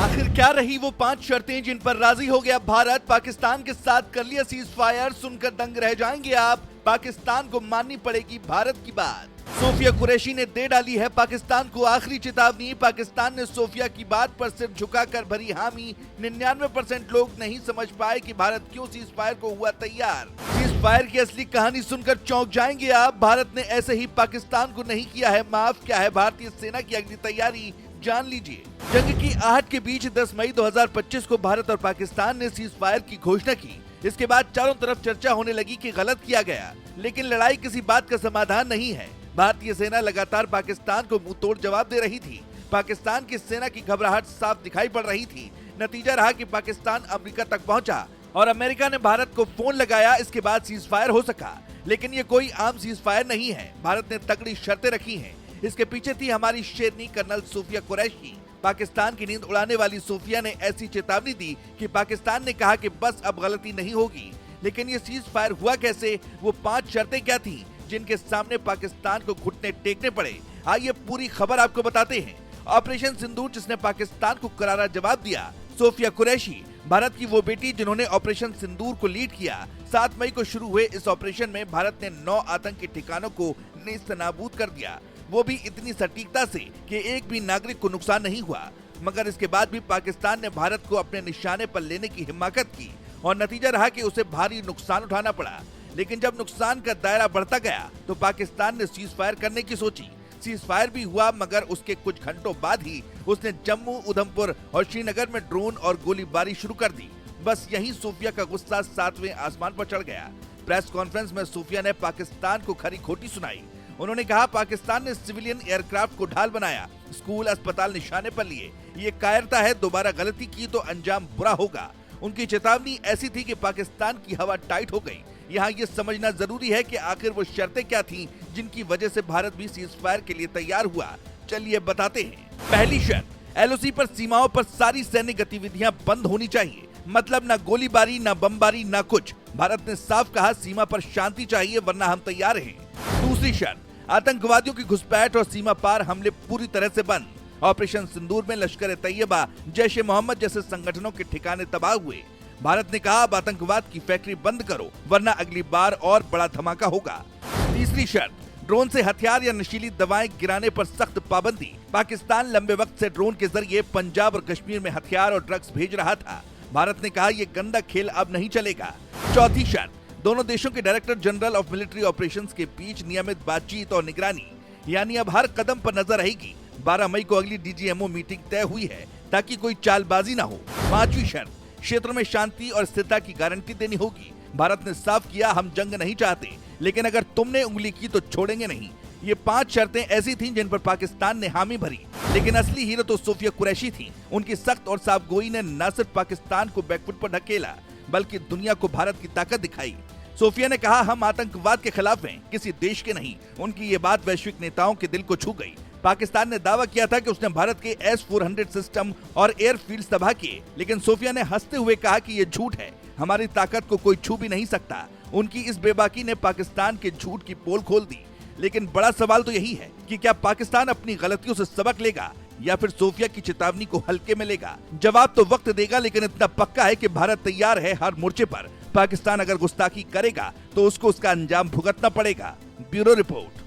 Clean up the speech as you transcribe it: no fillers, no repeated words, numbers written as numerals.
आखिर क्या रही वो 5 शर्तें जिन पर राजी हो गया भारत? पाकिस्तान के साथ कर लिया सीज फायर, सुनकर दंग रह जाएंगे आप। पाकिस्तान को माननी पड़ेगी भारत की बात। सोफिया कुरैशी ने दे डाली है पाकिस्तान को आखिरी चेतावनी। पाकिस्तान ने सोफिया की बात पर सिर झुकाकर भरी हामी। 99% लोग नहीं समझ पाए कि भारत क्यों सीज फायर को हुआ तैयार। सीज फायर की असली कहानी सुनकर चौंक जाएंगे आप। भारत ने ऐसे ही पाकिस्तान को नहीं किया है माफ। क्या है भारतीय सेना की अगली तैयारी, जान लीजिए। जंग की आहट के बीच 10 मई 2025 को भारत और पाकिस्तान ने सीज फायर की घोषणा की। इसके बाद चारों तरफ चर्चा होने लगी कि गलत किया गया, लेकिन लड़ाई किसी बात का समाधान नहीं है। भारतीय सेना लगातार पाकिस्तान को मुंह तोड़ जवाब दे रही थी। पाकिस्तान की सेना की घबराहट साफ दिखाई पड़ रही थी। नतीजा रहा कि पाकिस्तान अमेरिका तक पहुंचा और अमेरिका ने भारत को फोन लगाया। इसके बाद सीज फायर हो सका, लेकिन ये कोई आम सीज फायर नहीं है। भारत ने तगड़ी शर्तें रखी हैं। इसके पीछे थी हमारी शेरनी कर्नल सोफिया कुरैशी। पाकिस्तान की नींद उड़ाने वाली सोफिया ने ऐसी चेतावनी दी कि पाकिस्तान ने कहा कि बस अब गलती नहीं होगी। लेकिन ये सीज फायर हुआ कैसे? वो 5 शर्तें क्या थी जिनके सामने पाकिस्तान को घुटने टेकने पड़े? आइए पूरी खबर आपको बताते हैं। ऑपरेशन सिंदूर, जिसने पाकिस्तान को करारा जवाब दिया। सोफिया कुरैशी भारत की वो बेटी जिन्होंने ऑपरेशन सिंदूर को लीड किया। 7 मई को शुरू हुए इस ऑपरेशन में भारत ने 9 आतंकी ठिकानों को नेस्तनाबूद कर दिया, वो भी इतनी सटीकता से कि एक भी नागरिक को नुकसान नहीं हुआ। मगर इसके बाद भी पाकिस्तान ने भारत को अपने निशाने पर लेने की हिम्मत की और नतीजा रहा कि उसे भारी नुकसान उठाना पड़ा। लेकिन जब नुकसान का दायरा बढ़ता गया तो पाकिस्तान ने सीज फायर करने की सोची। सीज फायर भी हुआ, मगर उसके कुछ घंटों बाद ही उसने जम्मू, उधमपुर और श्रीनगर में ड्रोन और गोलीबारी शुरू कर दी। बस यही सोफिया का गुस्सा 7वें आसमान पर चढ़ गया। प्रेस कॉन्फ्रेंस में सोफिया ने पाकिस्तान को खरी खोटी सुनाई। उन्होंने कहा पाकिस्तान ने सिविलियन एयरक्राफ्ट को ढाल बनाया, स्कूल अस्पताल निशाने पर लिए। ये कायरता है, दोबारा गलती की तो अंजाम बुरा होगा। उनकी चेतावनी ऐसी थी कि पाकिस्तान की हवा टाइट हो गई। यहाँ ये समझना जरूरी है कि आखिर वो शर्तें क्या थीं जिनकी वजह से भारत भी सीज फायर के लिए तैयार हुआ। चलिए बताते हैं। पहली शर्त, एलओसी पर सीमाओं पर सारी सैन्य गतिविधियां बंद होनी चाहिए। मतलब ना गोलीबारी, ना बमबारी, ना कुछ। भारत ने साफ कहा सीमा पर शांति चाहिए, वरना हम तैयार हैं। दूसरी शर्त, आतंकवादियों की घुसपैठ और सीमा पार हमले पूरी तरह से बंद। ऑपरेशन सिंदूर में लश्कर ए तैयबा, जैश-ए-मोहम्मद जैसे संगठनों के ठिकाने तबाह हुए। भारत ने कहा अब आतंकवाद की फैक्ट्री बंद करो, वरना अगली बार और बड़ा धमाका होगा। तीसरी शर्त, ड्रोन से हथियार या नशीली दवाएं गिराने पर सख्त पाबंदी। पाकिस्तान लंबे वक्त से ड्रोन के जरिए पंजाब और कश्मीर में हथियार और ड्रग्स भेज रहा था। भारत ने कहा ये गंदा खेल अब नहीं चलेगा। चौथी शर्त, दोनों देशों के director general of military operations के बीच नियमित बातचीत और निगरानी, यानी अब हर कदम पर नजर रहेगी। 12 मई को अगली डीजीएमओ मीटिंग तय हुई है ताकि कोई चालबाजी ना हो। पांचवी शर्त, क्षेत्र में शांति और स्थिरता की गारंटी देनी होगी। भारत ने साफ किया हम जंग नहीं चाहते, लेकिन अगर तुमने उंगली की तो छोड़ेंगे नहीं। ये 5 शर्तें ऐसी थीं जिन पर पाकिस्तान ने हामी भरी, लेकिन असली हीरो तो सोफिया कुरैशी थी। उनकी सख्त और साफगोई ने न सिर्फ पाकिस्तान को बैकफुट पर ढकेला, बल्कि दुनिया को भारत की ताकत दिखाई। सोफिया ने कहा हम आतंकवाद के खिलाफ हैं, किसी देश के नहीं। उनकी ये बात वैश्विक नेताओं के दिल को छू गई। पाकिस्तान ने दावा किया था कि उसने भारत के S-400 सिस्टम और एयरफील्ड तबाह किए, लेकिन सोफिया ने हंसते हुए कहा कि ये झूठ है, हमारी ताकत को कोई छू भी नहीं सकता। उनकी इस बेबाकी ने पाकिस्तान के झूठ की पोल खोल दी। लेकिन बड़ा सवाल तो यही है कि क्या पाकिस्तान अपनी गलतियों से सबक लेगा या फिर सोफिया की चेतावनी को हल्के में लेगा? जवाब तो वक्त देगा, लेकिन इतना पक्का है कि भारत तैयार है हर मोर्चे पर। पाकिस्तान अगर गुस्ताखी करेगा तो उसको उसका अंजाम भुगतना पड़ेगा। Bureau report.